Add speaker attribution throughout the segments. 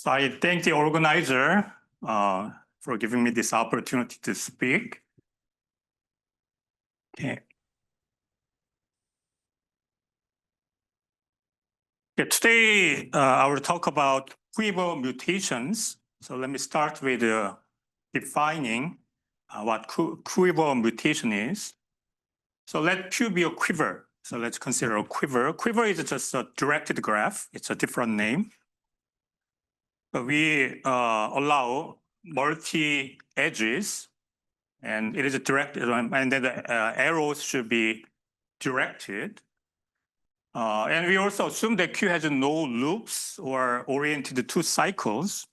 Speaker 1: So I thank the organizer for giving me this opportunity to speak. Okay. Today, I will talk about quiver mutations. So let me start with defining what quiver mutation is. So let Q be a quiver. So let's consider a quiver. Quiver is just a directed graph. It's a different name. But we allow multi-edges, and it is directed, and then the arrows should be directed. And we also assume that Q has no loops or oriented to cycles.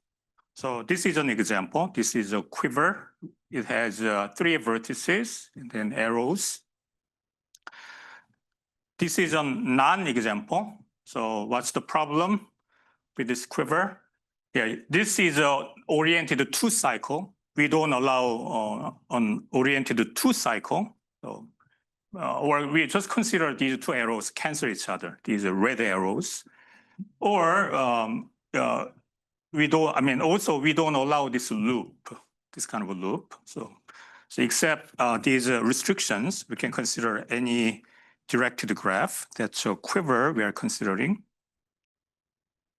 Speaker 1: So this is an example. This is a quiver. It has 3 vertices and then arrows. This is a non-example. So what's the problem with this quiver? Yeah, this is oriented to cycle. We don't allow an oriented to cycle. So, or we just consider these 2 arrows cancel each other. These are red arrows. Or we don't, also we don't allow this loop, this kind of a loop. So except these restrictions, we can consider any directed graph. That's a quiver we are considering.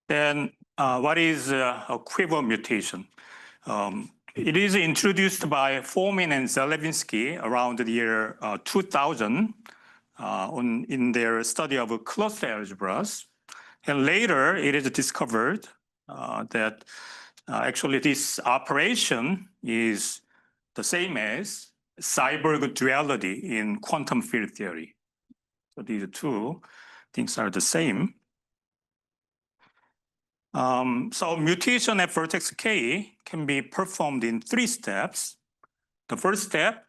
Speaker 1: Then what is a quiver mutation? It is introduced by Fomin and Zalevinsky around the year 2000 in their study of cluster algebras. And later, it is discovered that actually this operation is the same as Seiberg duality in quantum field theory. So these 2 things are the same. So mutation at vertex K can be performed in 3 steps. The first step,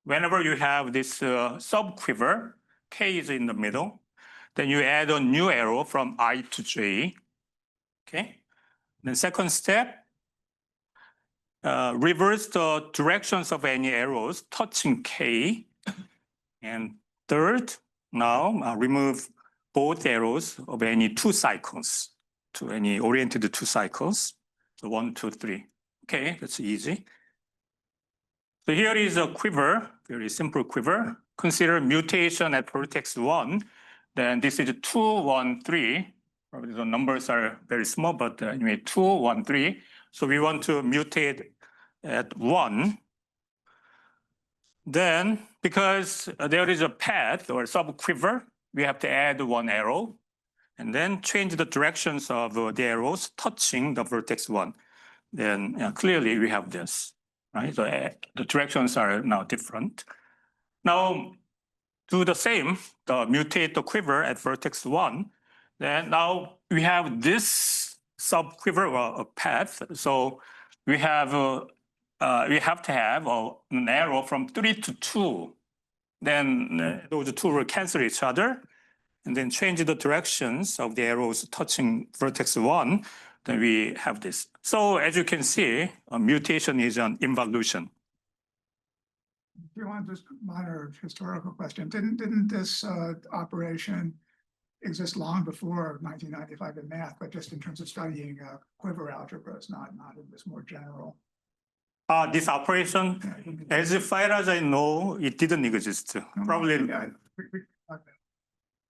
Speaker 1: whenever you have this subquiver, K is in the middle, then you add a new arrow from I to J. Okay. Then second step, reverse the directions of any arrows touching K. And third, now remove both arrows of any 2 cycles. To any oriented 2 cycles. So 1, 2, 3. Okay, that's easy. So here is a quiver, very simple quiver. Consider mutation at vertex 1. Then this is 2, 1, 3. Probably the numbers are very small, but anyway, 2, 1, 3. So we want to mutate at 1. Then, because there is a path or subquiver, we have to add 1 arrow. And then change the directions of the arrows touching the vertex 1. Then clearly we have this, right? So the directions are now different. Now do the same, mutate the quiver at vertex 1. Then now we have this subquiver or a path. So we have to have an arrow from 3 to 2. Then those 2 will cancel each other. And then change the directions of the arrows touching vertex 1, then we have this. So as you can see, a mutation is an involution.
Speaker 2: If you want just minor historical question, didn't this operation exist long before 1995 in math, but just in terms of studying quiver algebras, not in this more general?
Speaker 1: This operation, as far as I know, it didn't exist. Probably.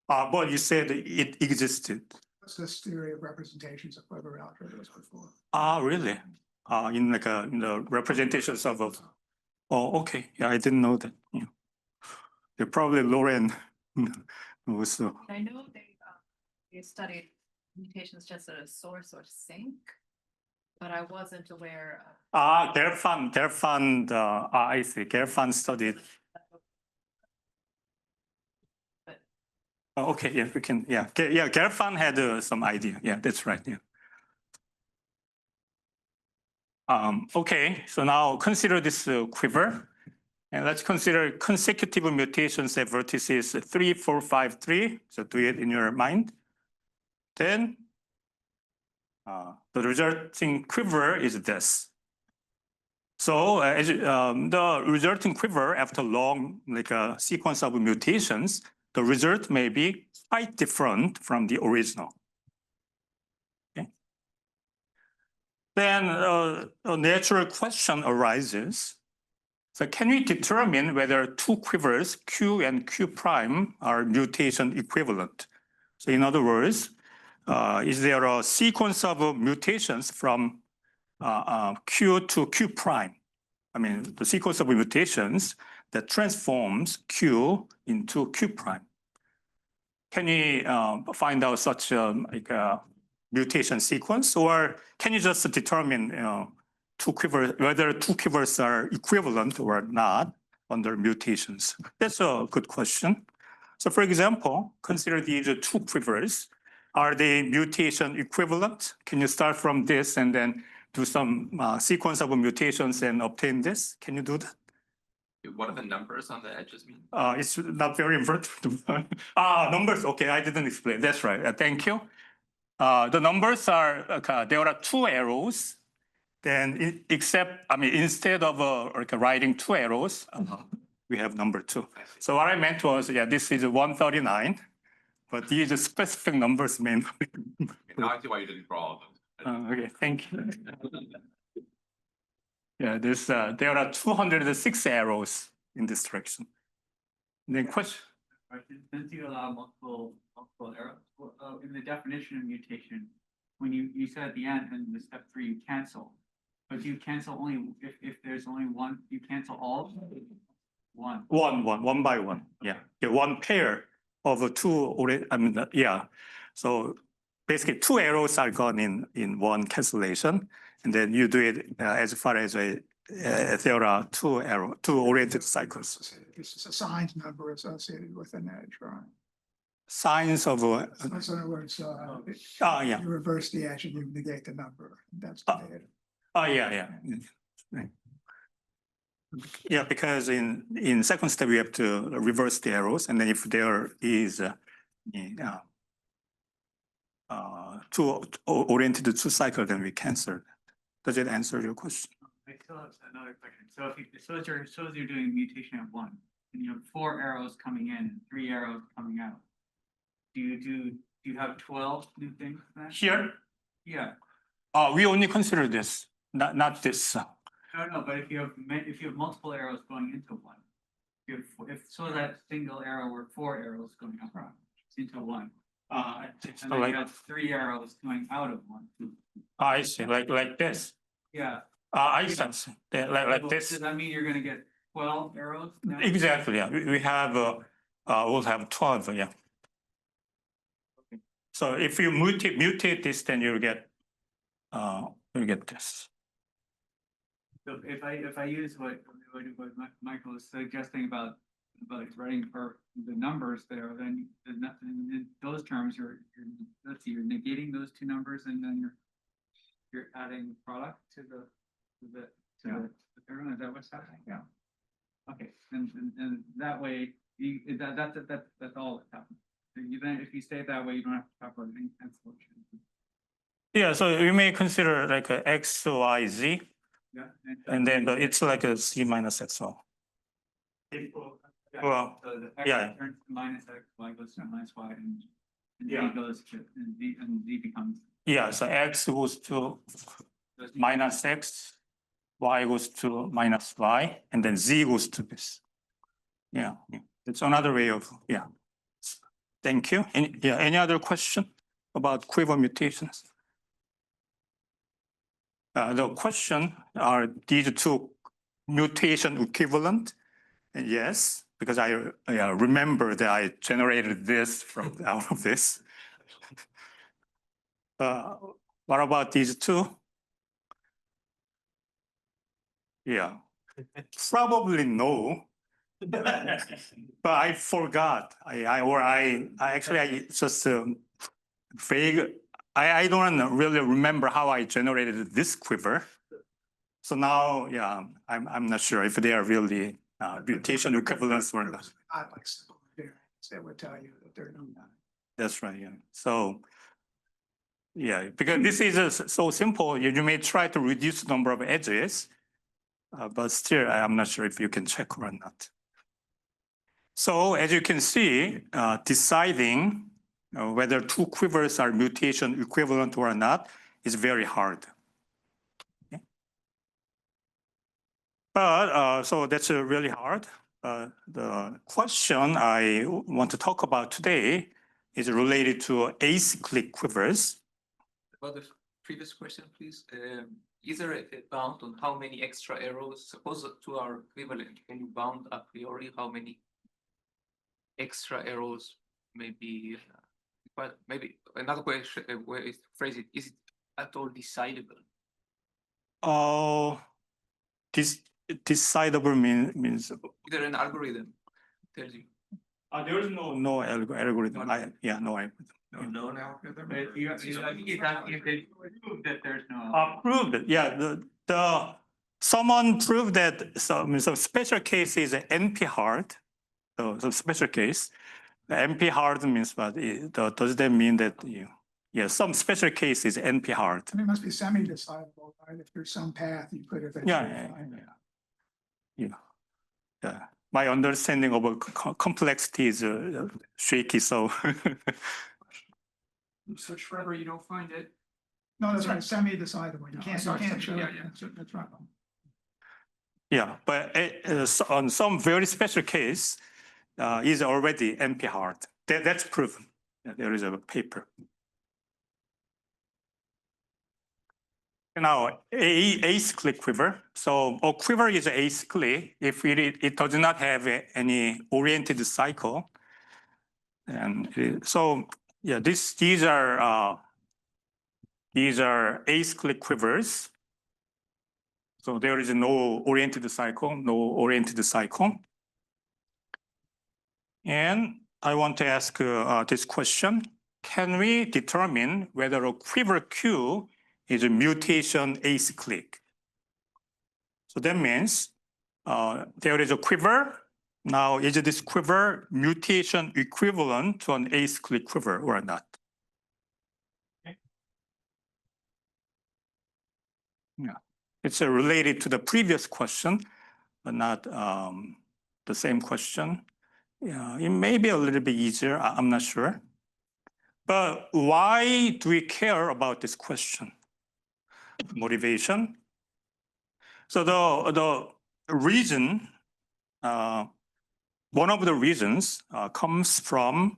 Speaker 2: Yeah,
Speaker 1: but you said it existed.
Speaker 2: What's this theory of representations of quiver algebras before?
Speaker 1: Really? In the representations of. Oh, okay. Yeah, I didn't know that. Yeah. They're probably Lauren also.
Speaker 3: I know they studied mutations just at a source or sink, but I wasn't aware of.
Speaker 1: Gelfand. I see. Gelfand studied. Oh, okay, yeah, we can, yeah. Gelfand had some idea. Yeah, that's right, yeah. Okay, so now consider this quiver. And let's consider consecutive mutations at vertices 3, 4, 5, 3. So do it in your mind. Then the resulting quiver is this. So the resulting quiver after long sequence of mutations, the result may be quite different from the original. Okay. then a natural question arises. So can we determine whether two quivers, Q and Q prime, are mutation equivalent? So in other words, is there a sequence of mutations from Q to Q prime? I mean, the sequence of mutations that transforms Q into Q prime. Can we find out such like a mutation sequence, or can you just determine whether two quivers are equivalent or not under mutations? That's a good question. So for example, consider these two quivers. Are they mutation equivalent? Can you start from this and then do some sequence of mutations and obtain this? Can you do that?
Speaker 4: What are the numbers on the edges mean?
Speaker 1: It's not very important. Numbers, okay, I didn't explain. That's right, thank you. The numbers are, there are two arrows. Then instead of writing two arrows, we have number 2. So what I meant was, yeah, this is 139, but these are specific numbers mean.
Speaker 4: Now I see why you didn't draw all of them.
Speaker 1: Okay, thank you. Yeah, there are 206 arrows in this direction. Then question.
Speaker 5: Since you allow multiple arrows, in the definition of mutation, when you said at the end in the step 3 you cancel, but you cancel only if there's only one, you cancel all one.
Speaker 1: One by one. Yeah, one pair of two. Yeah. So basically, two arrows are gone in one cancellation, and then you do it as far as there are two oriented cycles.
Speaker 2: It's a signed number associated with an edge, right?
Speaker 1: Signs of.
Speaker 2: So in other words,
Speaker 1: Yeah.
Speaker 2: you reverse the edge and you negate the number. That's the data.
Speaker 1: Yeah. Right. Yeah, because in second step we have to reverse the arrows, and then if there is two oriented two cycle, then we cancel. Does it answer your question?
Speaker 5: I still have another question. So if you're doing mutation at 1, and you have 4 arrows coming in and 3 arrows coming out, do you have 12 new things then?
Speaker 1: Here,
Speaker 5: Yeah.
Speaker 1: we only consider this, not this.
Speaker 5: No, but if you have multiple arrows going into 1, if that single arrow were 4 arrows going up into 1, and then
Speaker 1: like,
Speaker 5: you have 3 arrows going out of 1.
Speaker 1: I see, like this.
Speaker 5: Yeah.
Speaker 1: I see, like this.
Speaker 5: Does that mean you're going to get 12 arrows? now?
Speaker 1: Exactly. Yeah, we have we'll have 12. Yeah.
Speaker 5: Okay.
Speaker 1: So if you mutate this, then you'll get this.
Speaker 5: So if I use what Michael was suggesting about writing for the numbers there, then in those terms you're negating those two numbers, and then you're adding product to the arrow. Is that what's happening?
Speaker 2: Yeah.
Speaker 5: Okay, and that way that's all that happens. Then if you stay that way, you don't have to talk about any cancellation.
Speaker 1: Yeah, so you may consider like a X, Y, Z,
Speaker 5: Yeah.
Speaker 1: and then it's like a C minus X. So well,
Speaker 5: So the X
Speaker 1: yeah.
Speaker 5: turns to minus X, Y goes to minus Y, and
Speaker 1: Yeah.
Speaker 5: Z goes to and Z becomes
Speaker 1: yeah, so X goes to minus X, Y goes to minus Y, and then Z goes to this. Yeah, it's another way of, yeah. Thank you. Any other question about quiver mutations? The question, are these two mutation equivalent? And yes, because I remember that I generated this from out of this. What about these two? Yeah, probably no. But I forgot. I just vague. I don't really remember how I generated this quiver. So now, yeah, I'm not sure if they are really mutation equivalents or not.
Speaker 2: I like simple variants that would tell you that they're not.
Speaker 1: That's right. Yeah. So, yeah, because this is so simple, you may try to reduce the number of edges, but still, I'm not sure if you can check or not. So, as you can see, deciding whether two quivers are mutation equivalent or not is very hard. But so that's really hard. The question I want to talk about today is related to acyclic quivers.
Speaker 6: About the previous question, please. Is there a bound on how many extra arrows? Suppose that two are equivalent. Can you bound a priori how many extra arrows may be? But maybe another question, way to phrase it: is it at all decidable?
Speaker 1: This decidable means
Speaker 6: Is there an algorithm tells you?
Speaker 1: there is no algorithm. No algorithm.
Speaker 4: No, algorithm.
Speaker 5: But you have if they prove that there's no.
Speaker 1: Proved, yeah. The someone proved that some special case is NP hard. So some special case. The NP hard means what? Does that mean that some special case is NP hard?
Speaker 2: I mean, it must be semi-decidable, right? If there's some path you could eventually
Speaker 1: Yeah.
Speaker 2: find.
Speaker 1: Yeah. My understanding of complexity is shaky, so.
Speaker 5: Search forever, you don't find it.
Speaker 2: No, that's right, semi-decidable. You can't show it.
Speaker 5: Yeah.
Speaker 2: That's right.
Speaker 1: Yeah, but on some very special case, is already NP hard. That's proven. There is a paper. Now, acyclic quiver. So a quiver is acyclic if it does not have any oriented cycle. And these are acyclic quivers. So there is no oriented cycle, And I want to ask this question. Can we determine whether a quiver Q is a mutation acyclic? So that means there is a quiver. Now, is this quiver mutation equivalent to an acyclic quiver or not? Yeah, it's related to the previous question, but not the same question. Yeah, it may be a little bit easier. I'm not sure. But why do we care about this question? Motivation. So the reason, one of the reasons comes from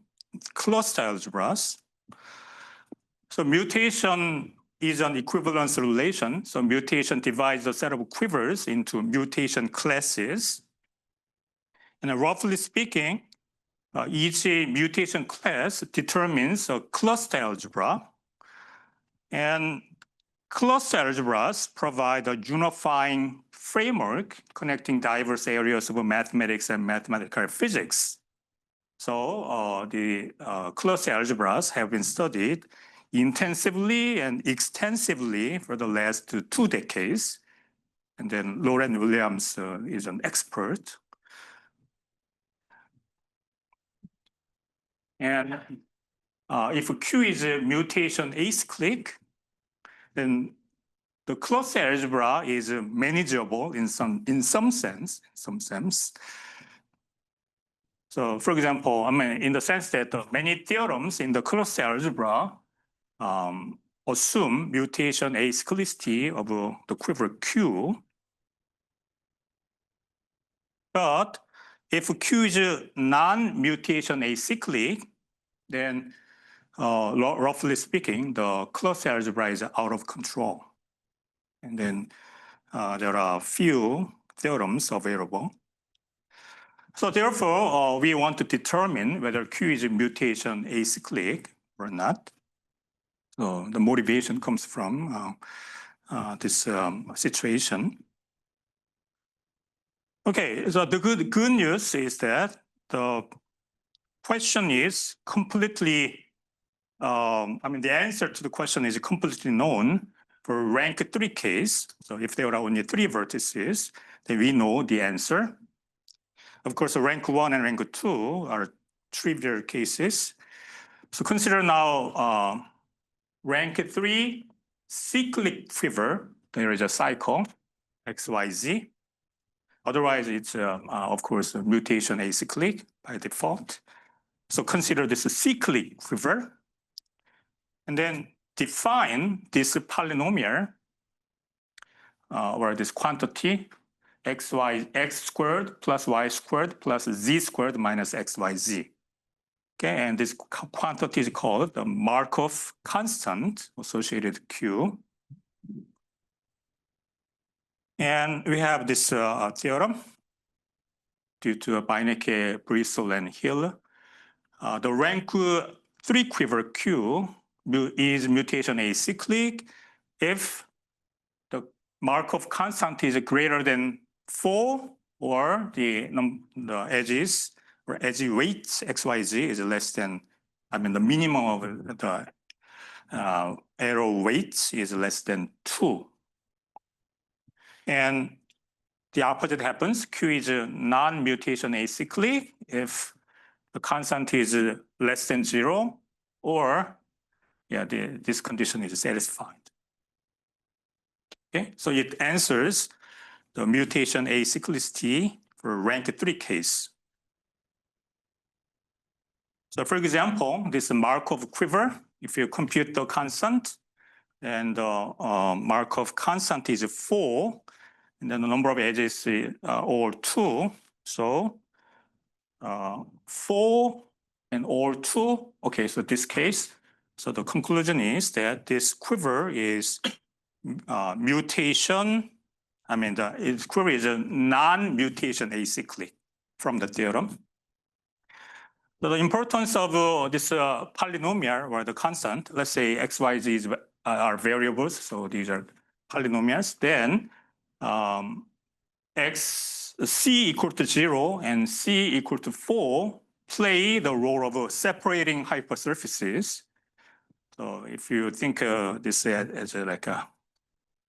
Speaker 1: cluster algebras. So mutation is an equivalence relation. So mutation divides the set of quivers into mutation classes. And roughly speaking, each mutation class determines a cluster algebra. And cluster algebras provide a unifying framework connecting diverse areas of mathematics and mathematical physics. So the cluster algebras have been studied intensively and extensively for the last 2 decades. And then Lauren Williams is an expert. And if Q is a mutation acyclic, then the cluster algebra is manageable in some sense. So, for example, in the sense that many theorems in the cluster algebra assume mutation acyclicity of the quiver Q. But if Q is a non-mutation acyclic, then roughly speaking, the cluster algebra is out of control. And then there are few theorems available. So therefore, we want to determine whether Q is a mutation acyclic or not. So the motivation comes from this situation. Okay, so the good news is that the question is completely, the answer to the question is completely known for rank 3 case. So if there are only 3 vertices, then we know the answer. Of course, rank 1 and rank 2 are trivial cases. So consider now rank 3 cyclic quiver. There is a cycle, XYZ. Otherwise, it's, of course, a mutation acyclic by default. So consider this a cyclic quiver. And then define this polynomial or this quantity x squared plus y squared plus z squared minus xyz. Okay, and this quantity is called the Markov constant associated with Q. And we have this theorem due to Beinecke, Bristol, and Hill. The rank 3 quiver Q is mutation acyclic if the Markov constant is greater than 4 or the edges or edge weight xyz is less than, the minimum of the arrow weight is less than 2. And the opposite happens. Q is a non-mutation acyclic if the constant is less than 0 or this condition is satisfied. Okay, so it answers the mutation acyclicity for rank 3 case. So for example, this Markov quiver, if you compute the constant, and the Markov constant is 4, and then the number of edges is all 2. So 4 and all 2. Okay, so this case, so the conclusion is that this quiver is mutation. Its quiver is a non-mutation acyclic from the theorem. So the importance of this polynomial or the constant, let's say x, y, z are variables, so these are polynomials, then c equal to 0 and c equal to 4 play the role of separating hypersurfaces. So if you think this as like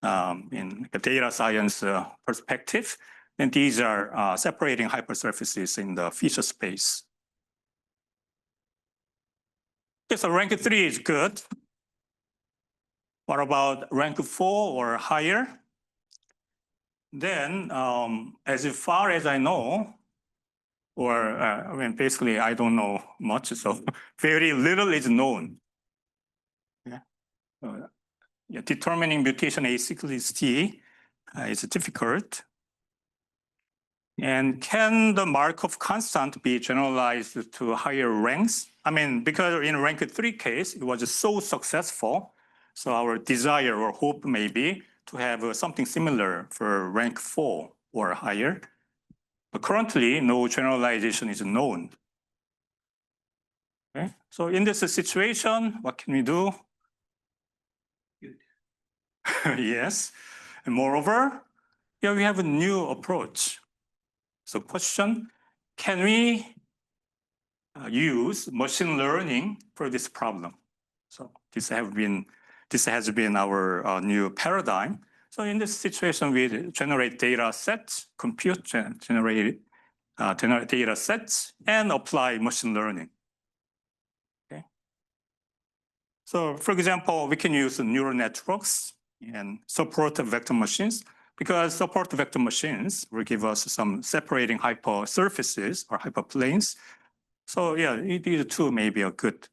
Speaker 1: in a data science perspective, then these are separating hypersurfaces in the feature space. Okay, so rank 3 is good. What about rank 4 or higher? Then, as far as I know, or basically I don't know much, so very little is known. Determining mutation acyclicity is difficult. And can the Markov constant be generalized to higher ranks? Because in rank 3 case, it was so successful. So our desire or hope may be to have something similar for rank 4 or higher. But currently, no generalization is known. Okay, so in this situation, what can we do? Yes, and moreover, we have a new approach. So question, can we use machine learning for this problem? So this has been our new paradigm. So in this situation, we generate data sets, compute, generate data sets, and apply machine learning. Okay. So for example, we can use neural networks and support vector machines, because support vector machines will give us some separating hypersurfaces or hyperplanes. So these two may be a good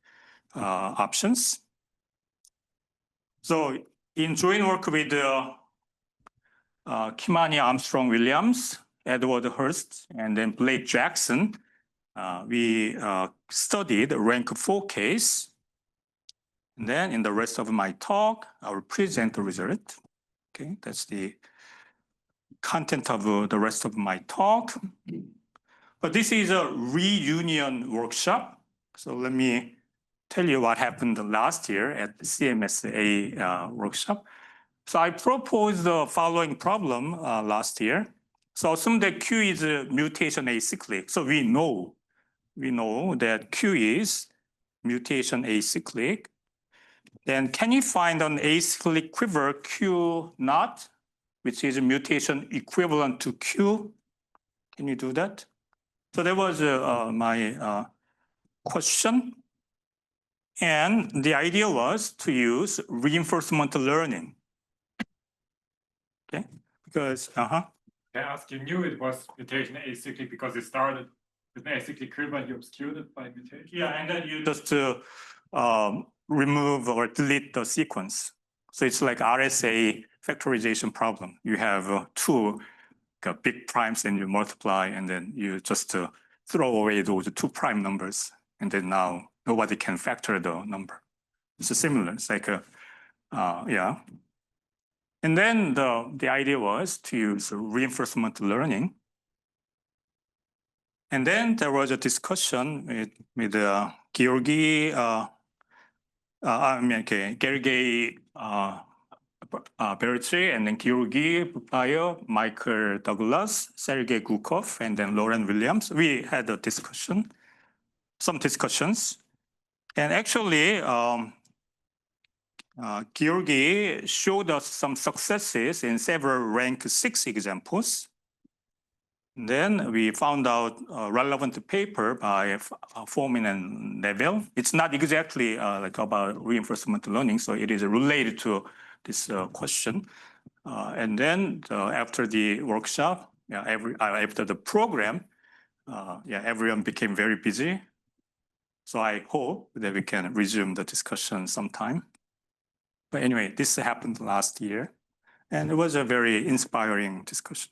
Speaker 1: options. So in joint work with Kimani, Armstrong, Williams, Edward Hurst, and then Blake Jackson, we studied rank 4 case. And then in the rest of my talk, I will present the result. Okay, that's the content of the rest of my talk. But this is a reunion workshop. So let me tell you what happened last year at the CMSA workshop. So I proposed the following problem last year. So assume that Q is a mutation acyclic. So we know that Q is mutation acyclic. Then can you find an acyclic quiver Q naught, which is a mutation equivalent to Q? Can you do that? So that was my question. And the idea was to use reinforcement learning. Okay, because,
Speaker 7: Can I ask, you knew it was mutation acyclic because it started with an acyclic quiver and you obscured it by mutation?
Speaker 1: Yeah, and then you just remove or delete the sequence. So it's like RSA factorization problem. You have two big primes and you multiply and then you just throw away those 2 prime numbers. And then now nobody can factor the number. It's similar. It's like yeah. And then the idea was to use reinforcement learning. And then there was a discussion with Georgi, Gergely Bertri, and then Georgi Bupayo, Michael Douglas, Sergei Gukov, and then Lauren Williams. We had a discussion, some discussions. And actually, Georgi showed us some successes in several rank 6 examples. And then we found out a relevant paper by Foreman and Neville. It's not exactly like about reinforcement learning, so it is related to this question. And then after the workshop, after the program, everyone became very busy. So I hope that we can resume the discussion sometime. But anyway, this happened last year, and it was a very inspiring discussion.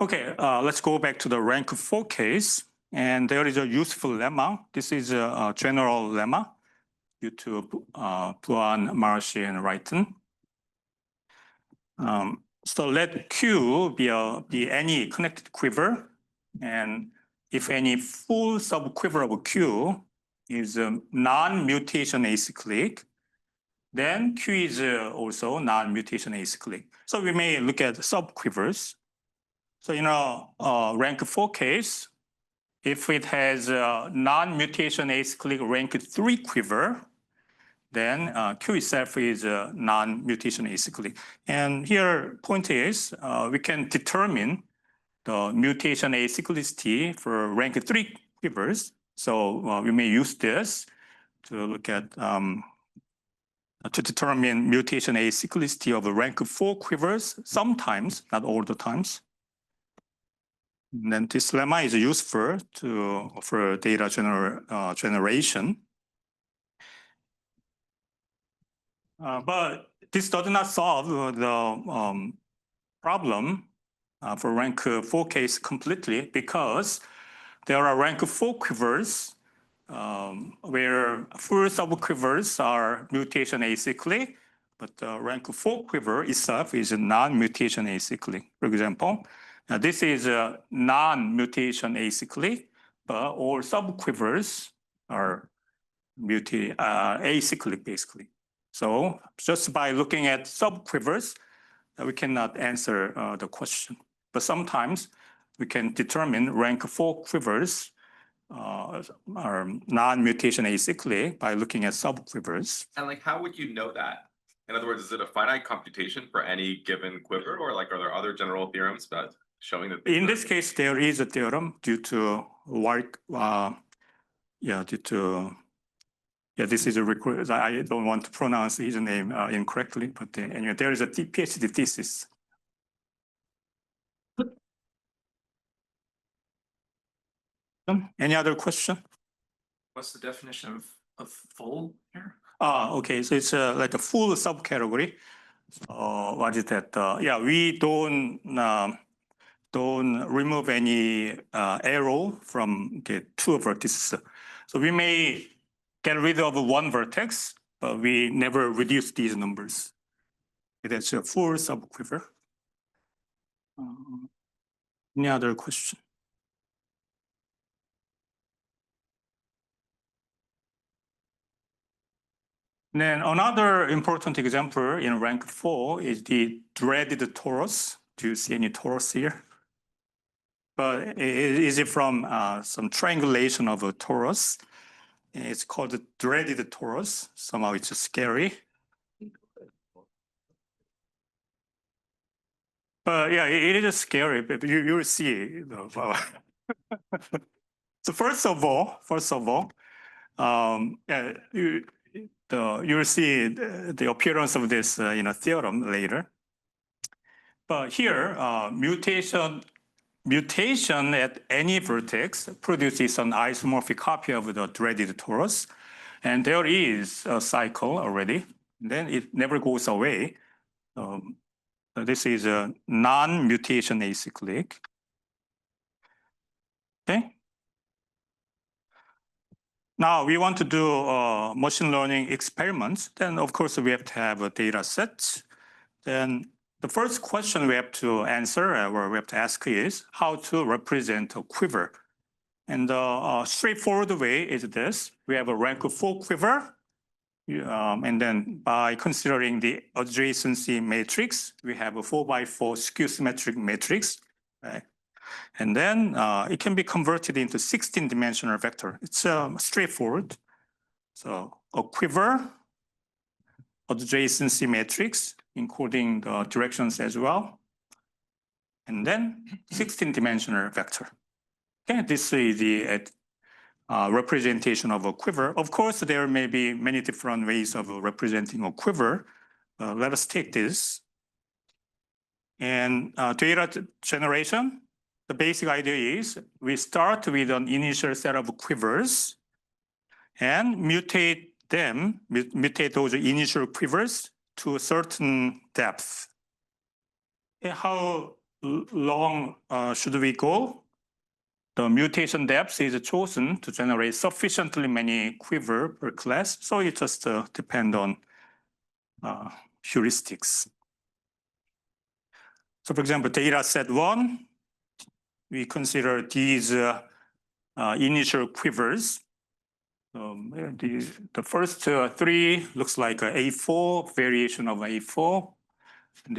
Speaker 1: Okay, let's go back to the rank 4 case. And there is a useful lemma. This is a general lemma due to Buan, Marshy, and Wrighton. So let Q be any connected quiver. And if any full subquiver of Q is non-mutation acyclic, then Q is also non-mutation acyclic. So we may look at subquivers. So in a rank 4 case, if it has a non-mutation acyclic rank 3 quiver, then Q itself is a non-mutation acyclic. And here point is, we can determine the mutation acyclicity for rank 3 quivers. So we may use this to look at, to determine mutation acyclicity of rank 4 quivers, sometimes, not all the times. And then this lemma is useful for data generation. But this does not solve the problem for rank 4 case completely, because there are rank 4 quivers where full subquivers are mutation acyclic, but the rank 4 quiver itself is a non-mutation acyclic. For example, this is a non-mutation acyclic, but all subquivers are acyclic basically. So just by looking at subquivers, we cannot answer the question. But sometimes we can determine rank 4 quivers are non-mutation acyclic by looking at subquivers.
Speaker 4: And like, how would you know that? In other words, is it a finite computation for any given quiver, or like, are there other general theorems about showing that?
Speaker 1: In this case, there is a theorem due to this is a request. I don't want to pronounce his name incorrectly, but anyway, there is a PhD thesis. Any other question?
Speaker 6: What's the definition of full here?
Speaker 1: Okay, so it's like a full subcategory. What is that? We don't remove any arrow from the 2 vertices. So we may get rid of 1 vertex, but we never reduce these numbers. That's a full subquiver. Any other question? Then another important example in rank 4 is the dreaded torus. Do you see any torus here? But is it from some triangulation of a torus? It's called the dreaded torus. Somehow it's scary. But yeah, it is scary, but you'll see. So first of all, you'll see the appearance of this theorem later. But here, mutation at any vertex produces an isomorphic copy of the dreaded torus, and there is a cycle already. And then it never goes away. So this is a non-mutation acyclic. Okay. Now we want to do machine learning experiments. Then of course we have to have a data set. Then the first question we have to answer or we have to ask is how to represent a quiver. And the straightforward way is this. We have a rank 4 quiver. And then by considering the adjacency matrix, we have a 4x4 skew symmetric matrix. Right? And then it can be converted into 16-dimensional vector. It's straightforward. So a quiver, adjacency matrix, including the directions as well. And then 16-dimensional vector. Okay, this is the representation of a quiver. Of course, there may be many different ways of representing a quiver. Let us take this. And data generation, the basic idea is we start with an initial set of quivers and mutate those initial quivers to a certain depth. How long should we go? The mutation depth is chosen to generate sufficiently many quiver per class. So it just depends on heuristics. So for example, data set 1, we consider these initial quivers. The first 3 looks like a A4, variation of A4. And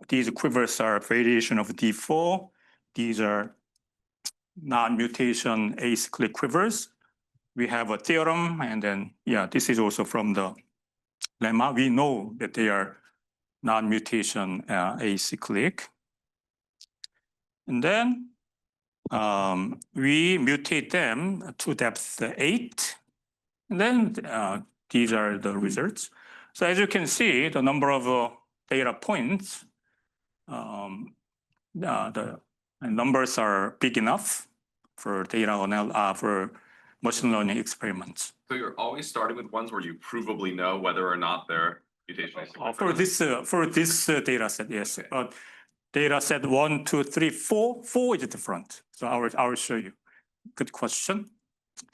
Speaker 1: these quivers are variation of D4. These are non-mutation acyclic quivers. We have a theorem, and then, this is also from the lemma. We know that they are non-mutation acyclic. And then we mutate them to depth 8. And then these are the results. So as you can see, the number of data points, the numbers are big enough for for machine learning experiments.
Speaker 4: So you're always starting with ones where you provably know whether or not they're mutation acyclic.
Speaker 1: For this data set, yes.
Speaker 4: Okay.
Speaker 1: Data set 1, 2, 3, 4. 4 is different. So I will show you. Good question.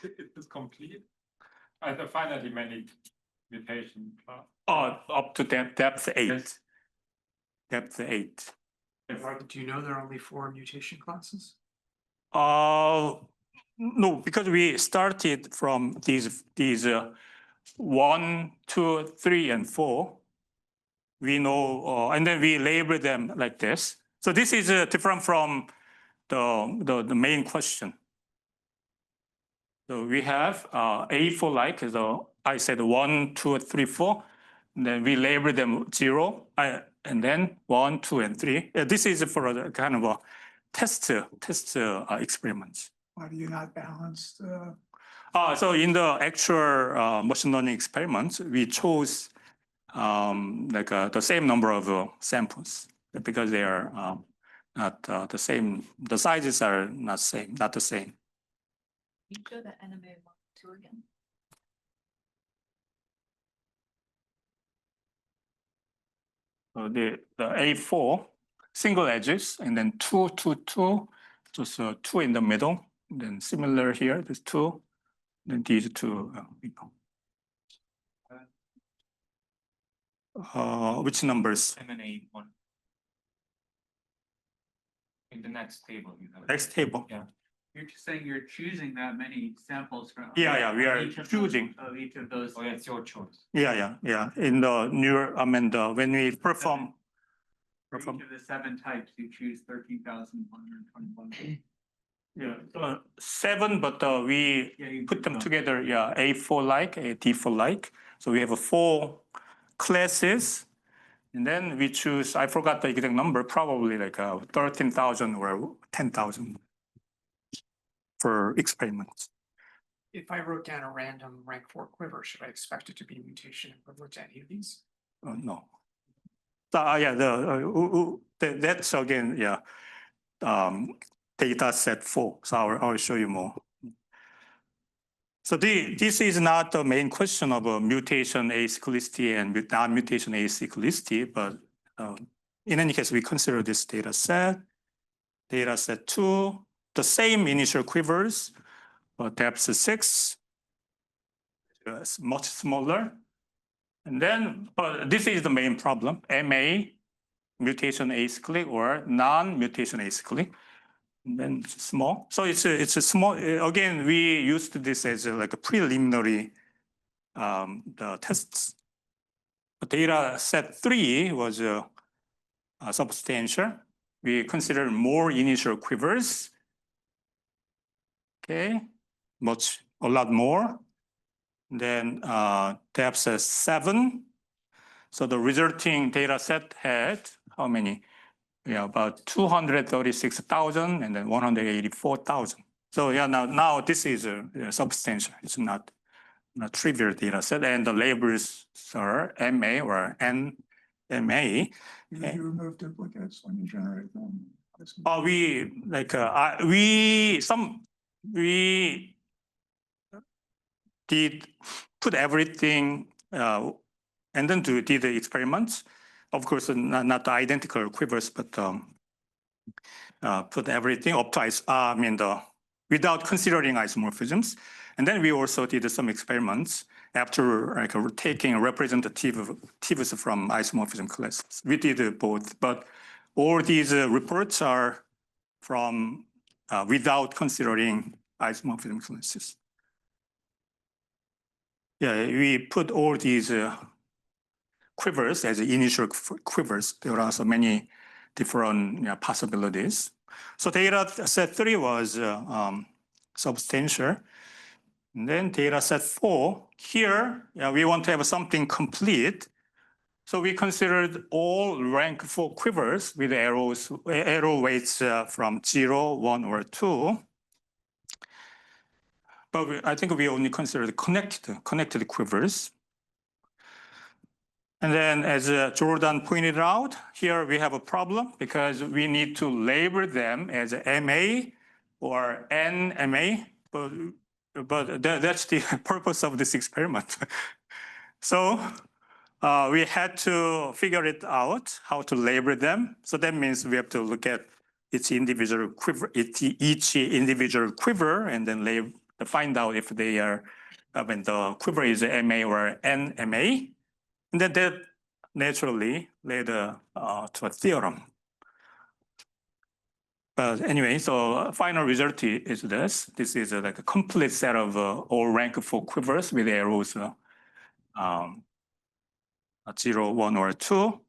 Speaker 7: It is complete. I finally many mutation class.
Speaker 1: Up to depth 8.
Speaker 7: Yes.
Speaker 1: Depth 8.
Speaker 8: Do you know there are only 4 mutation classes?
Speaker 1: No, because we started from these 1, 2, 3, and 4. We know, and then we label them like this. So this is different from the main question. So we have A4 like, so I said 1, 2, 3, 4. And then we label them 0, and then 1, 2, and 3. This is for a kind of a test experiments.
Speaker 2: Why do you not balance the?
Speaker 1: So in the actual machine learning experiments, we chose the same number of samples because they are not the same. The sizes are not the same.
Speaker 3: You show the animated 1, 2 again.
Speaker 1: So the A4 single edges, and then 2, 2, 2, just 2 in the middle. And then similar here, there's 2. Then these 2. Which numbers?
Speaker 9: M&A one. In the next table, you have.
Speaker 1: Next table.
Speaker 9: Yeah.
Speaker 5: You're just saying you're choosing that many samples from.
Speaker 1: Yeah, we are
Speaker 5: each of
Speaker 1: choosing.
Speaker 5: Of each of those.
Speaker 9: Oh, yeah, it's your choice.
Speaker 1: Yeah. In the when we perform.
Speaker 5: For each of the 7 types, you choose 13,121.
Speaker 1: Yeah, 7, but we
Speaker 5: Yeah, you
Speaker 1: put them
Speaker 5: them.
Speaker 1: together. Yeah, A4 like, a D4 like. So we have 4 classes, and then we choose. I forgot the exact number. Probably like 13,000 or 10,000 for experiments.
Speaker 8: If I wrote down a random rank 4 quiver, should I expect it to be mutation equivalent to any of these?
Speaker 1: No. That's again, data set 4. So I'll show you more. So this is not the main question of mutation acyclicity and non-mutation acyclicity, but in any case, we consider this data set 2, the same initial quivers, but depth 6, it's much smaller. And then, but this is the main problem, MA, mutation acyclic or non-mutation acyclic. And then it's small. So it's a small, again, we used this as like a preliminary the tests. But data set 3 was substantial. We considered more initial quivers. Okay, a lot more. Then depth 7. So the resulting data set had how many? Yeah, about 236,000 and then 184,000. So yeah, now this is substantial. It's not trivial data set, and the labels are MA or NMA.
Speaker 2: You remove duplicates when you generate them.
Speaker 1: We did put everything and then did the experiments. Of course, not the identical quivers, but put everything up to without considering isomorphisms. And then we also did some experiments after taking representatives from isomorphism classes. We did both, but all these reports are from without considering isomorphism classes. Yeah, we put all these quivers as initial quivers. There are so many different possibilities. So data set 3 was substantial. And then data set 4, here we want to have something complete. So we considered all rank 4 quivers with arrow weights from 0, 1, or 2. But I think we only considered connected quivers. And then as Jordan pointed out, here we have a problem because we need to label them as MA or NMA, but that's the purpose of this experiment. So we had to figure it out, how to label them. So that means we have to look at each individual quiver, and then find out if they are, when the quiver is MA or NMA. And then that naturally led to a theorem. But anyway, so final result is this. This is like a complete set of all rank 4 quivers with arrows 0, 1, or 2.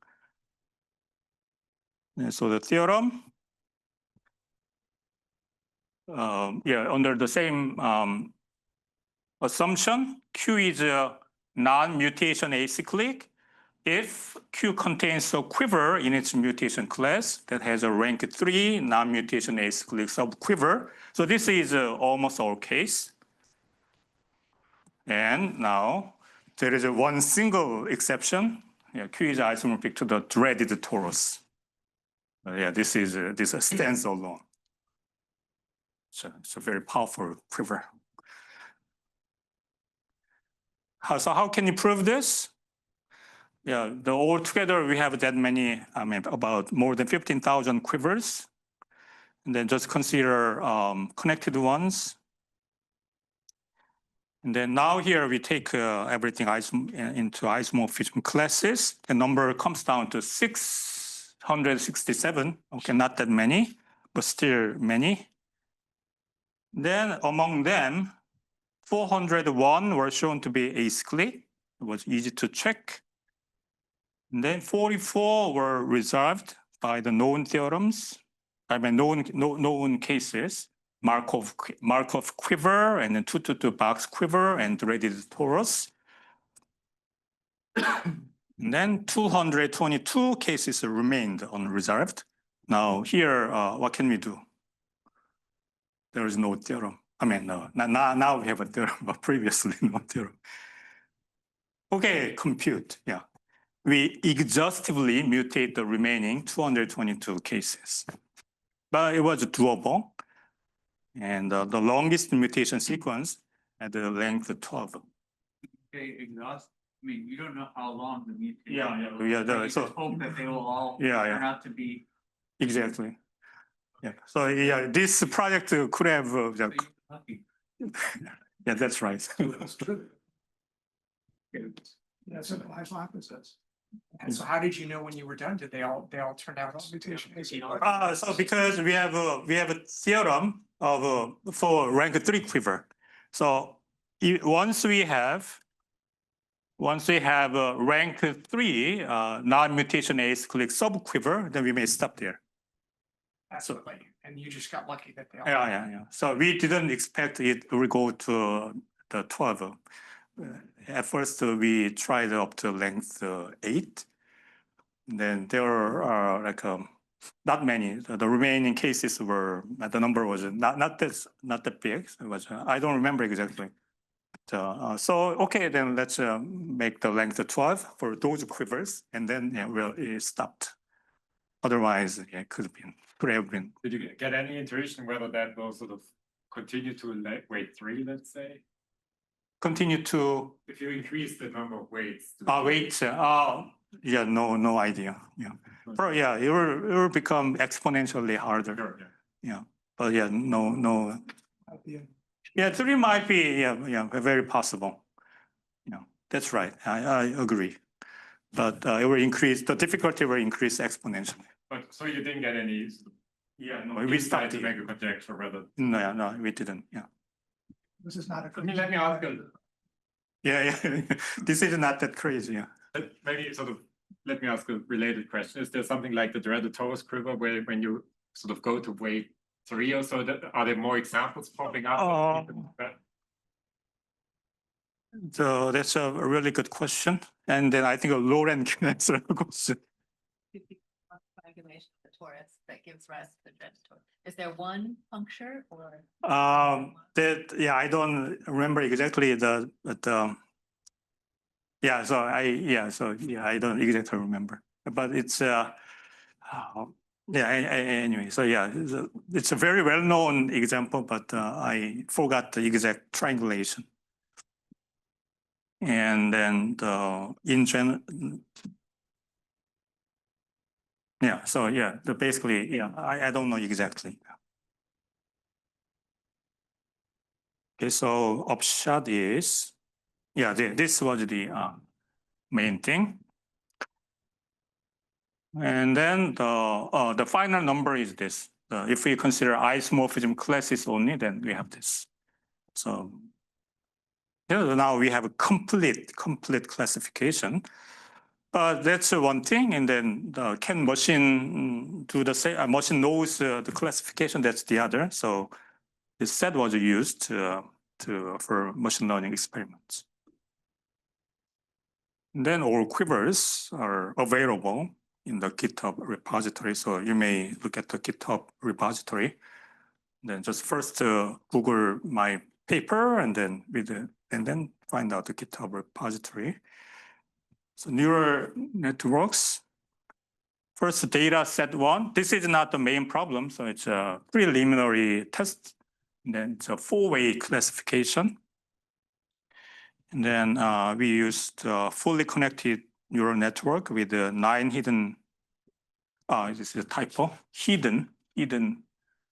Speaker 1: And so the theorem, under the same assumption, Q is a non-mutation acyclic if Q contains a quiver in its mutation class that has a rank 3 non-mutation acyclic subquiver. So this is almost our case. And now there is one single exception. Q is isomorphic to the dreaded torus. This stands alone. So it's a very powerful quiver. So how can you prove this? Altogether we have that many, about more than 15,000 quivers. And then just consider connected ones. And then now here we take everything into isomorphism classes. The number comes down to 667. Okay, not that many, but still many. Then among them, 401 were shown to be acyclic. It was easy to check. And then 44 were resolved by the known theorems, known cases, Markov quiver, and then 222 box quiver, and dreaded torus. And then 222 cases remained unresolved. Now here, what can we do? There is no theorem. No, now we have a theorem, but previously no theorem. Okay, compute, We exhaustively mutate the remaining 222 cases. But it was doable. And the longest mutation sequence at the length of 12.
Speaker 5: Okay, I mean, you don't know how long the mutation.
Speaker 1: Yeah,
Speaker 5: will- you
Speaker 1: so-
Speaker 5: just hope that they will all
Speaker 1: Yeah,
Speaker 5: turn
Speaker 1: yeah.
Speaker 5: out to be.
Speaker 1: Exactly. Yeah, so yeah, this project could have,
Speaker 5: So you're lucky.
Speaker 1: yeah, that's right.
Speaker 2: That's what the hypothesis.
Speaker 8: And so how did you know when you were done? Did they all turn out?
Speaker 2: Mutation-acyclicity.
Speaker 1: So because we have a theorem of for rank 3 quiver. So once we have rank 3 non-mutation acyclic subquiver, then we may stop there.
Speaker 8: That's what, like, and you just got lucky that they all.
Speaker 1: Yeah. So we didn't expect it will go to the 12. At first, we tried up to length 8. Then there are not many. The remaining cases were, the number was not that big. It was, I don't remember exactly. So okay, then let's make the length 12 for those quivers, and then it stopped. Otherwise, could have been.
Speaker 7: Did you get any intuition whether that will sort of continue to weight 3, let's say?
Speaker 1: Continue to
Speaker 7: If you increase the number of weights.
Speaker 1: wait. Yeah, no idea. Yeah, it will become exponentially harder.
Speaker 7: Sure,
Speaker 1: Yeah, but no. Yeah, 3 might be very possible. Yeah, that's right. I agree. But it will increase, the difficulty will increase exponentially.
Speaker 7: But so you didn't get any.
Speaker 1: No, we stopped
Speaker 7: to
Speaker 1: it.
Speaker 7: make a conjecture whether.
Speaker 1: No, we didn't. Yeah.
Speaker 2: This is not a.
Speaker 7: Let me ask you.
Speaker 1: Yeah. This is not that crazy. Yeah.
Speaker 7: Maybe sort of, let me ask a related question. Is there something like the Dread-Torres quiver where when you sort of go to weight 3 or so, are there more examples popping up?
Speaker 1: So that's a really good question. And then I think Lauren can answer the question.
Speaker 3: Coagulation of the torus that gives rise to the Dread-Torres. Is there one puncture or?
Speaker 1: I don't remember exactly I don't exactly remember, but it's anyway, so it's a very well-known example, but I forgot the exact triangulation. And then in general, basically, I don't know exactly. Okay, so upshot is, this was the main thing. And then the final number is this. If we consider isomorphism classes only, then we have this. So now we have a complete classification. But that's one thing. And then can machine do the same? Machine knows the classification. That's the other. So this set was used for machine learning experiments. And then all quivers are available in the GitHub repository. So you may look at the GitHub repository. Then just first Google my paper and then find out the GitHub repository. So neural networks. First data set 1. This is not the main problem. So it's a preliminary test. And then it's a 4-way classification. And then we used fully connected neural network with 9 hidden, this is a typo, hidden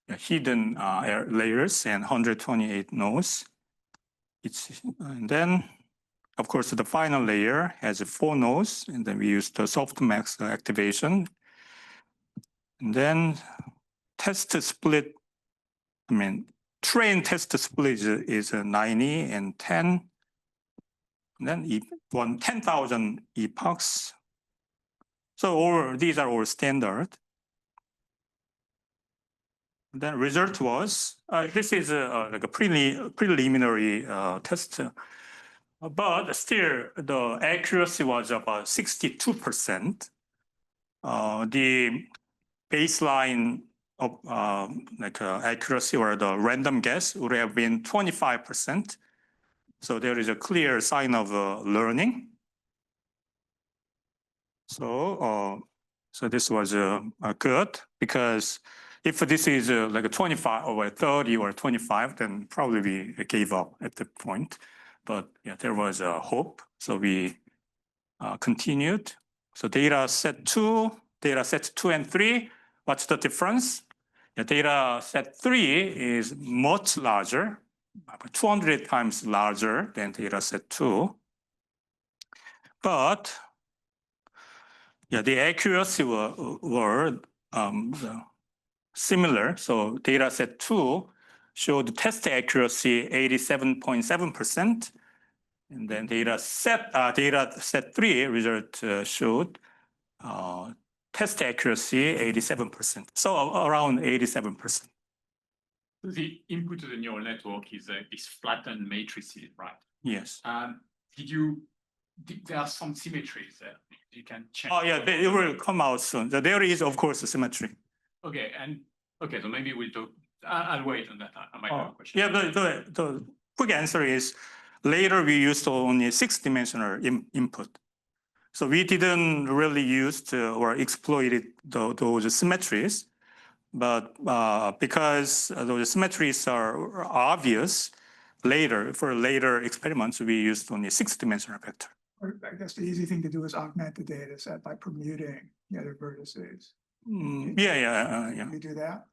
Speaker 1: layers and 128 nodes. And then, of course, the final layer has 4 nodes, and then we used the softmax activation. And then test split, train test split is 90 and 10. And then 10,000 epochs. So these are all standard. The result was, this is like a preliminary test, but still the accuracy was about 62%. The baseline of accuracy or the random guess would have been 25%. So there is a clear sign of learning. So this was good, because if this is like a 25 or 30 or 25, then probably we gave up at that point. But there was a hope. So we continued. So data set 2 and 3, what's the difference? The data set 3 is much larger, 200 times larger than data set 2. But yeah, the accuracy were similar. So data set 2 showed test accuracy 87.7%. And then data set 3 result showed test accuracy 87%. So around 87%.
Speaker 7: The input to the neural network is this flattened matrices, right?
Speaker 1: Yes.
Speaker 7: There are some symmetries there. You can check.
Speaker 1: Oh yeah, it will come out soon. There is of course a symmetry.
Speaker 7: Okay, so maybe we'll talk. I'll wait on that. I might have a question.
Speaker 1: Yeah, the quick answer is later we used only 6-dimensional input. So we didn't really use or exploited those symmetries, but because those symmetries are obvious for later experiments, we used only 6-dimensional vector.
Speaker 2: Or I guess the easy thing to do is augment the data set by permuting the other vertices.
Speaker 1: Yeah.
Speaker 2: You do that?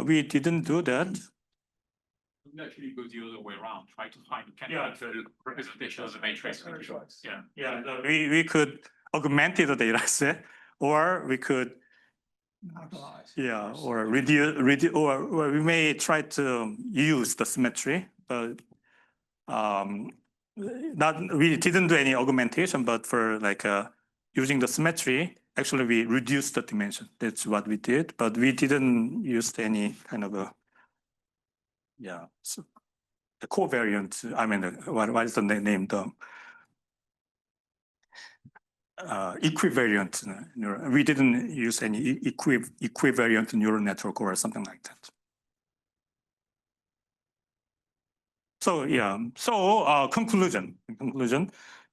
Speaker 1: We didn't do that.
Speaker 7: We actually go the other way around, try to find the representation of the matrix.
Speaker 1: Yeah. We could augment the data set, or we could or reduce, or we may try to use the symmetry, but we didn't do any augmentation, but for like using the symmetry, actually we reduced the dimension. That's what we did, but we didn't use any kind of so the covariant. I mean, what is the name? The equivariant neural. We didn't use any equivariant neural network or something like that. So conclusion,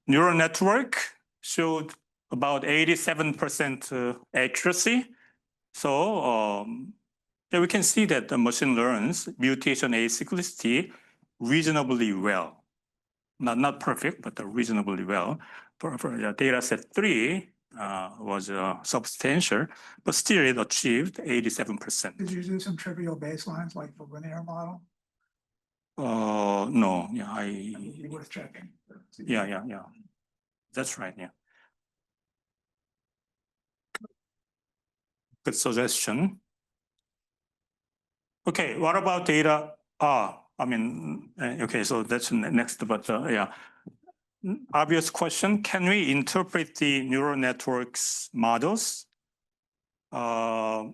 Speaker 1: neural network showed about 87% accuracy. So we can see that the machine learns mutation-acyclicity reasonably well. Not perfect, but reasonably well. For data set 3 was substantial, but still it achieved 87%.
Speaker 2: Did you do some trivial baselines like the linear model?
Speaker 1: No,
Speaker 2: It'd be worth checking.
Speaker 1: Yeah. That's right, yeah. Good suggestion. Okay, what about data? Okay, so that's next, but obvious question. Can we interpret the neural networks models? There are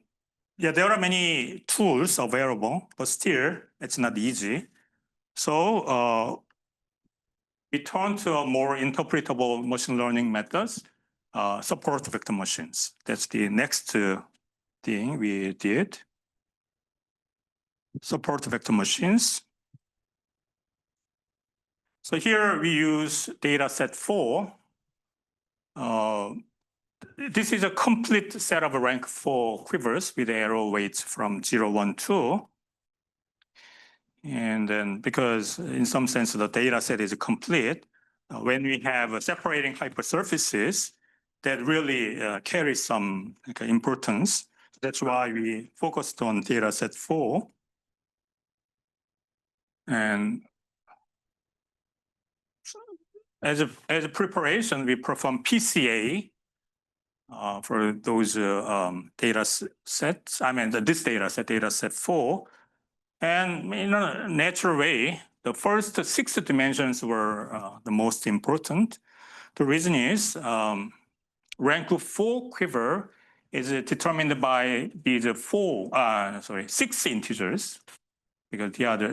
Speaker 1: many tools available, but still it's not easy. So we turn to a more interpretable machine learning methods, support vector machines. That's the next thing we did. Support vector machines. So here we use data set 4. This is a complete set of rank 4 quivers with arrow weights from 0, 1, 2. And then because in some sense the data set is complete, when we have separating hypersurfaces, that really carries some importance. That's why we focused on data set 4. And as a preparation, we perform PCA for those data sets. I mean, this data set 4. And in a natural way, the first 6 dimensions were the most important. The reason is rank 4 quiver is determined by these 6 integers, because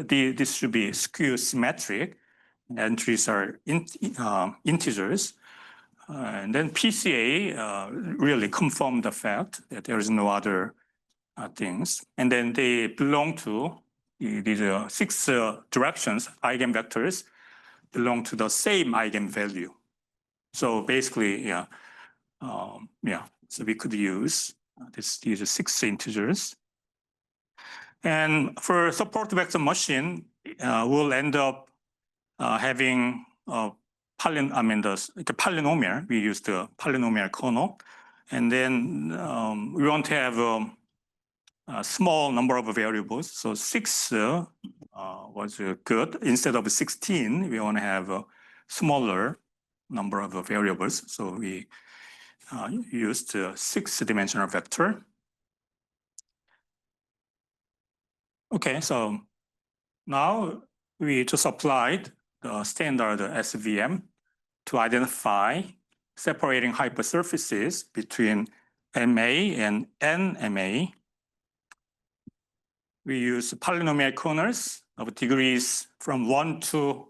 Speaker 1: this should be skew symmetric. Entries are integers. And then PCA really confirmed the fact that there is no other things. And then they belong to these 6 directions, eigenvectors belong to the same eigenvalue. So basically, so we could use these 6 integers. And for support vector machine, we'll end up having the polynomial. We use the polynomial kernel, and then we want to have a small number of variables. So 6 was good. Instead of 16, we want to have a smaller number of variables. So we used a 6-dimensional vector. Okay, so now we just applied the standard SVM to identify separating hypersurfaces between MA and NMA. We use polynomial corners of degrees from 1 to,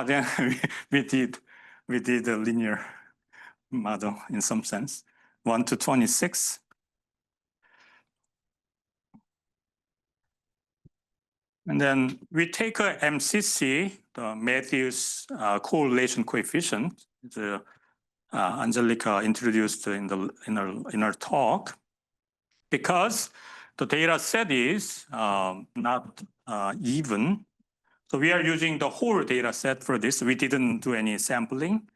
Speaker 1: then we did a linear model in some sense, 1 to 26. And then we take a MCC, the Matthews correlation coefficient, the Angelica introduced in her talk, because the data set is not even. So we are using the whole data set for this. We didn't do any sampling.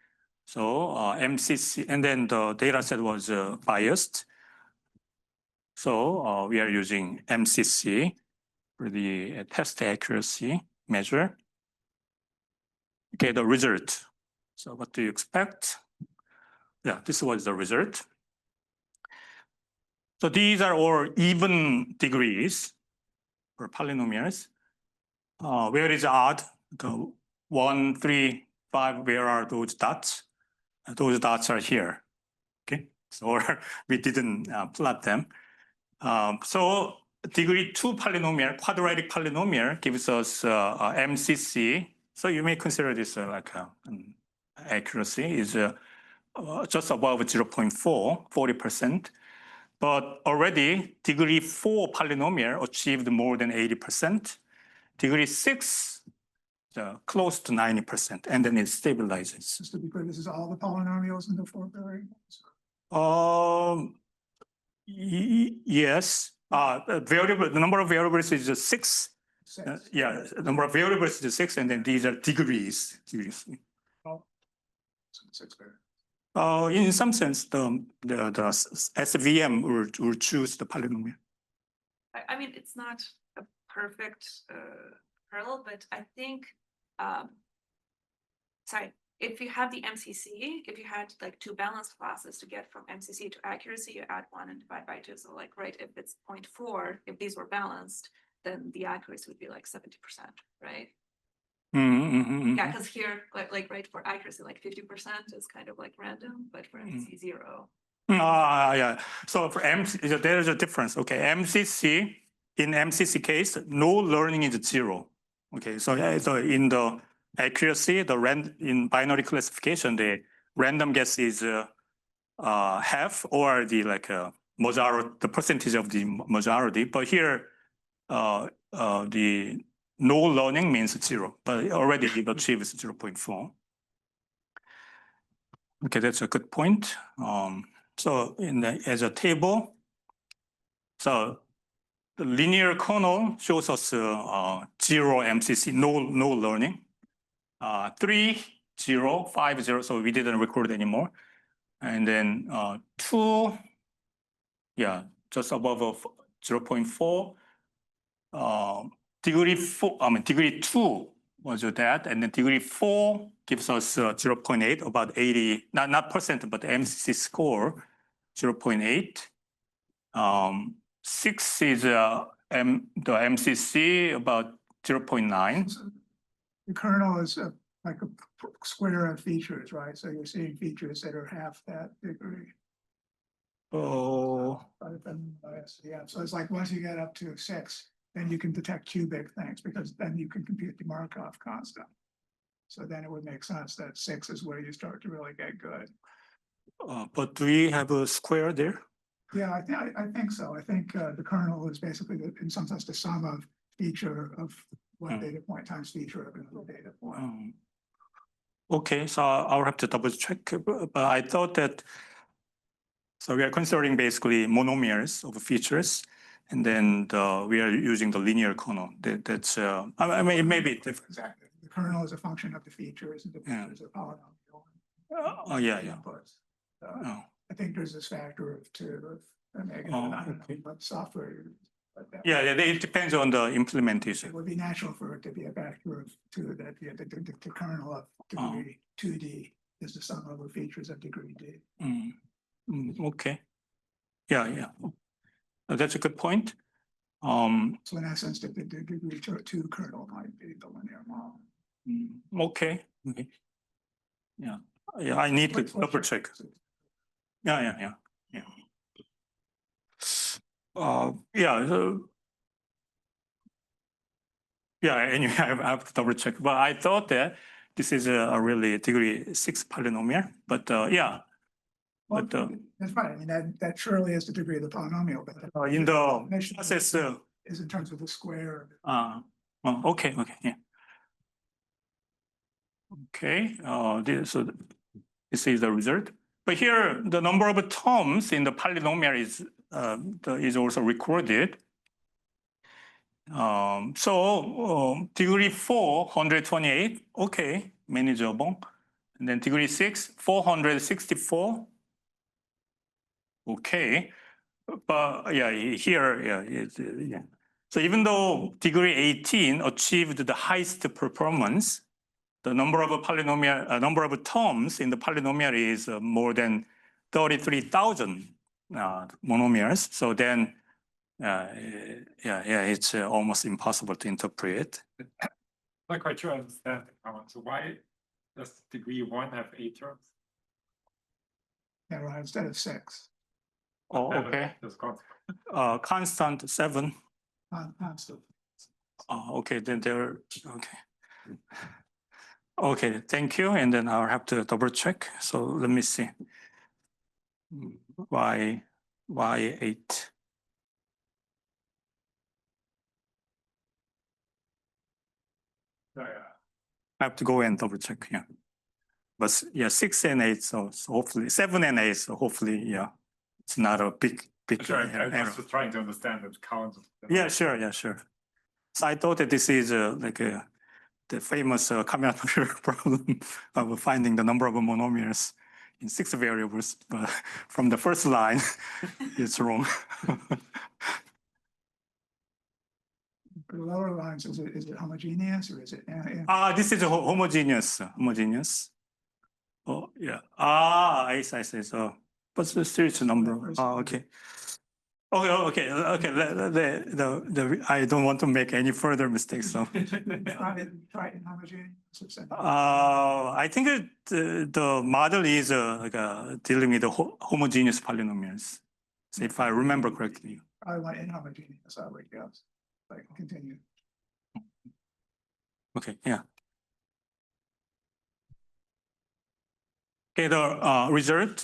Speaker 1: So MCC, and then the data set was biased. So we are using MCC for the test accuracy measure. Okay, the result. So what do you expect? Yeah, this was the result. So these are all even degrees for polynomials. Where is odd? The 1, 3, 5, where are those dots? Those dots are here. Okay, so we didn't plot them. So degree 2 polynomial, quadratic polynomial gives us MCC. So you may consider this like an accuracy is just above 0.4, 40%. But already degree 4 polynomial achieved more than 80%. Degree 6, close to 90%, and then it stabilizes.
Speaker 2: Just to be clear, this is all the polynomials in the 4 variables?
Speaker 1: Yes. The number of variables is just 6.
Speaker 2: 6.
Speaker 1: Yeah, the number of variables is 6, and then these are degrees.
Speaker 2: So 6 variables.
Speaker 1: In some sense, the SVM will choose the polynomial.
Speaker 10: I mean, it's not a perfect parallel, but I think, sorry, if you have the MCC, if you had like 2 balanced classes to get from MCC to accuracy, you add 1 and divide by 2. So like, right, if it's 0.4, if these were balanced, then the accuracy would be like 70%, right? Yeah, because here, like right, for accuracy, like 50% is kind of like random, but for MCC 0.
Speaker 1: Yeah. So for MCC, there is a difference. Okay, MCC, in MCC case, no learning is 0. Okay, so in the accuracy, in binary classification, the random guess is half, or the majority, the percentage of the majority. But here, the no learning means 0, but already it achieves 0.4. Okay, that's a good point. So as a table, so the linear kernel shows us 0 MCC, no learning. 3, 0, 5, 0, so we didn't record anymore. And then 2, yeah, just above 0.4. Degree 2 was that, and then degree 4 gives us 0.8, about 80, not percent, but the MCC score, 0.8. 6 is the MCC, about 0.9.
Speaker 2: So the kernel is like a square of features, right? So you're seeing features that are half that degree.
Speaker 1: Oh.
Speaker 2: Yeah, so it's like once you get up to 6, then you can detect cubic things, because then you can compute the Markov constant. So then it would make sense that 6 is where you start to really get good.
Speaker 1: But do we have a square there?
Speaker 2: Yeah, I think so. I think the kernel is basically, in some sense, the sum of feature of one data point times feature of another data point.
Speaker 1: Okay, so I'll have to double check, but I thought that, so we are considering basically monomials of features, and then we are using the linear kernel. That's, I mean, it may be different.
Speaker 2: Exactly. The kernel is a function of the features, and the features are polynomial.
Speaker 1: Yeah, yeah.
Speaker 2: inputs.
Speaker 1: Oh,
Speaker 2: I think there's this factor of two of omega,
Speaker 1: Oh,
Speaker 2: and I don't know
Speaker 1: okay.
Speaker 2: what software. you use, but that-
Speaker 1: yeah, it depends on the implementation.
Speaker 2: It would be natural for it to be a factor of two, that the kernel of degree 2D is the sum over features of degree D.
Speaker 1: Okay. Yeah, yeah. That's a good point.
Speaker 2: So in that sense, the degree two kernel might be the linear model.
Speaker 1: Okay. Okay. Yeah, yeah, I need to
Speaker 2: Let's
Speaker 1: double check. Yeah, yeah, yeah, yeah. Yeah, yeah, anyway, I have to double check, but I thought that this is a really degree 6 polynomial, but yeah.
Speaker 2: Well,
Speaker 1: But
Speaker 2: that's right. I mean, that surely is the degree of the polynomial, but
Speaker 1: in the
Speaker 2: definition
Speaker 1: process,
Speaker 2: is in terms of the square.
Speaker 1: well, okay, okay, yeah. Okay, so this is the result. But here, the number of terms in the polynomial is also recorded. Degree 4, 128, okay, manageable. And then degree 6, 464. Okay, but yeah, here, yeah, yeah. So even though degree 18 achieved the highest performance, the number of number of terms in the polynomial is more than 33,000 monomials. So then, yeah, it's almost impossible to interpret.
Speaker 7: Not quite sure I understand the comment. So why does degree 1 have 8 terms?
Speaker 2: Yeah, right, instead of 6.
Speaker 1: Oh, okay.
Speaker 7: That's constant.
Speaker 1: Constant 7.
Speaker 2: Constant.
Speaker 1: Okay, then there, okay. Okay, thank you. And then I'll have to double check. So let me see. Why 8?
Speaker 7: Yeah.
Speaker 1: I have to go and double check, yeah. But yeah, 6 and 8, so hopefully 7 and 8, so hopefully, yeah, it's not a big
Speaker 7: Sure, I
Speaker 1: error.
Speaker 7: was just trying to understand the count.
Speaker 1: Yeah, sure, yeah, sure. So I thought that this is the famous combinatorial problem of finding the number of monomials in 6 variables, but from the first line, it's wrong.
Speaker 2: For the lower lines, is it homogeneous or is it?
Speaker 1: This is a homogeneous. Oh, yeah. I see. So, but still it's a number. Okay. Okay. I don't want to make any further mistakes. So,
Speaker 2: Try in homogeneous.
Speaker 1: I think the model is dealing with the homogeneous polynomials. So if I remember correctly.
Speaker 2: I want inhomogeneous, I would guess. Like, continue.
Speaker 1: Okay, yeah. Okay, the result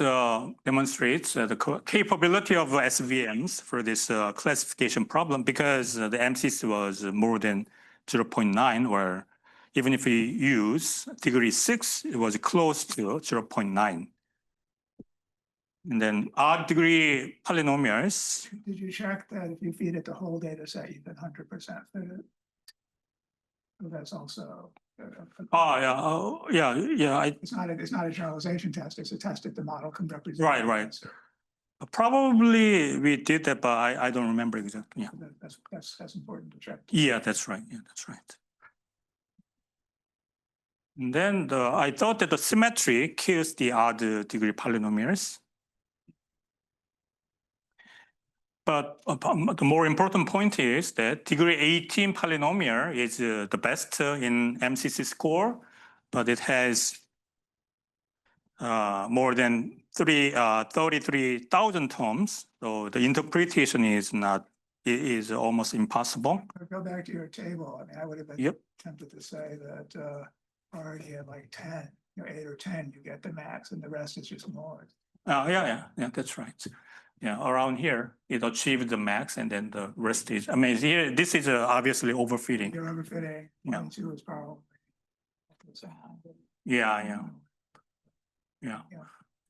Speaker 1: demonstrates the capability of SVMs for this classification problem because the MCC was more than 0.9, or even if we use degree 6, it was close to 0.9. And then odd degree polynomials.
Speaker 2: Did you check that if you feed it the whole data set, you can 100% fit it? So that's also.
Speaker 1: Yeah.
Speaker 2: It's not a generalization test. It's a test that the model can represent.
Speaker 1: Right.
Speaker 2: the answer.
Speaker 1: Probably we did that, but I don't remember exactly. Yeah.
Speaker 2: That's important to check.
Speaker 1: Yeah, that's right. Yeah, that's right. And then I thought that the symmetry kills the odd degree polynomials. But the more important point is that degree 18 polynomial is the best in MCC score, but it has more than 33,000 terms. So the interpretation is almost impossible.
Speaker 2: Go back to your table. I mean, I would have been tempted to say that already at like 10, 8 or 10, you get the max and the rest is just noise.
Speaker 1: Yeah, that's right. Yeah, around here, it achieved the max and then the rest is, I mean, here, this is obviously overfitting.
Speaker 2: You're overfitting.
Speaker 1: Yeah.
Speaker 2: 22 is probably.
Speaker 1: Yeah.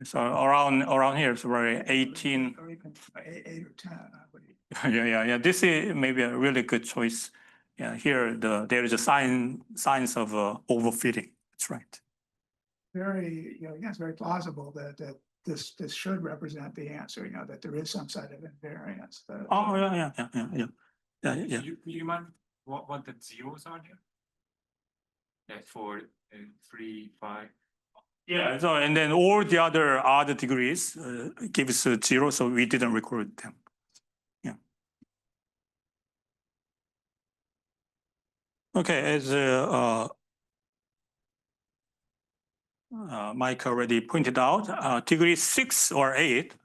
Speaker 1: So around here, it's very 18.
Speaker 2: Or even 8 or 10. I would.
Speaker 1: Yeah. This is maybe a really good choice. Yeah, here there is a signs of overfitting. That's right.
Speaker 2: very, again, it's very plausible that this should represent the answer, that there is some sort of invariance.
Speaker 1: Oh, yeah.
Speaker 9: You mind what the zeros are there? Yeah, for 3, 5.
Speaker 1: Yeah, so and then all the other odd degrees gives 0, so we didn't record them. Yeah. Okay, as Mike already pointed out, degree 6 or 8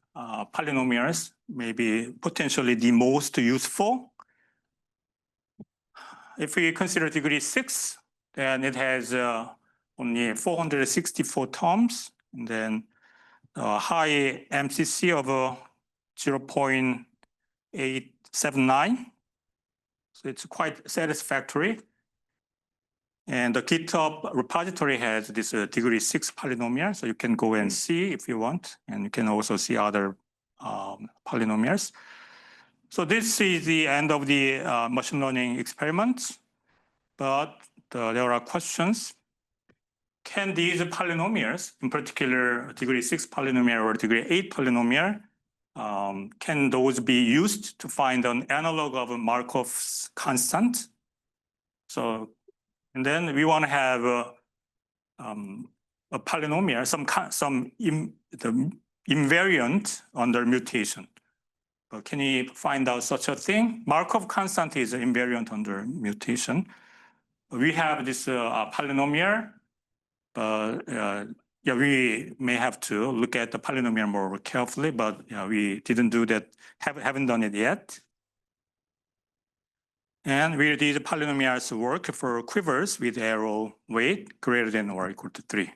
Speaker 1: polynomials may be potentially the most useful. If we consider degree 6, then it has only 464 terms, and then high MCC of 0.879. So it's quite satisfactory. And the GitHub repository has this degree 6 polynomial, so you can go and see if you want, and you can also see other polynomials. So this is the end of the machine learning experiments, but there are questions. Can these polynomials, in particular degree 6 polynomial or degree 8 polynomial, can those be used to find an analog of Markov's constant? So, and then we want to have a polynomial, the invariant under mutation. But can you find out such a thing? Markov constant is invariant under mutation. We have this polynomial, but yeah, we may have to look at the polynomial more carefully, but we didn't do that, haven't done it yet. And will these polynomials work for quivers with arrow weight greater than or equal to 3?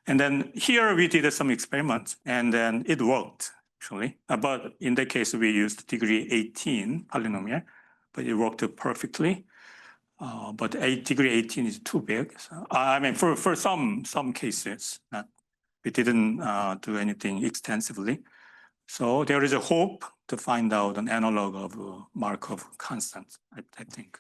Speaker 1: And then here we did some experiments, and then it worked, actually. But in that case, we used degree 18 polynomial, but it worked perfectly. But degree 18 is too big. So, I mean, for some cases, we didn't do anything extensively. So there is a hope to find out an analog of Markov constant, I think.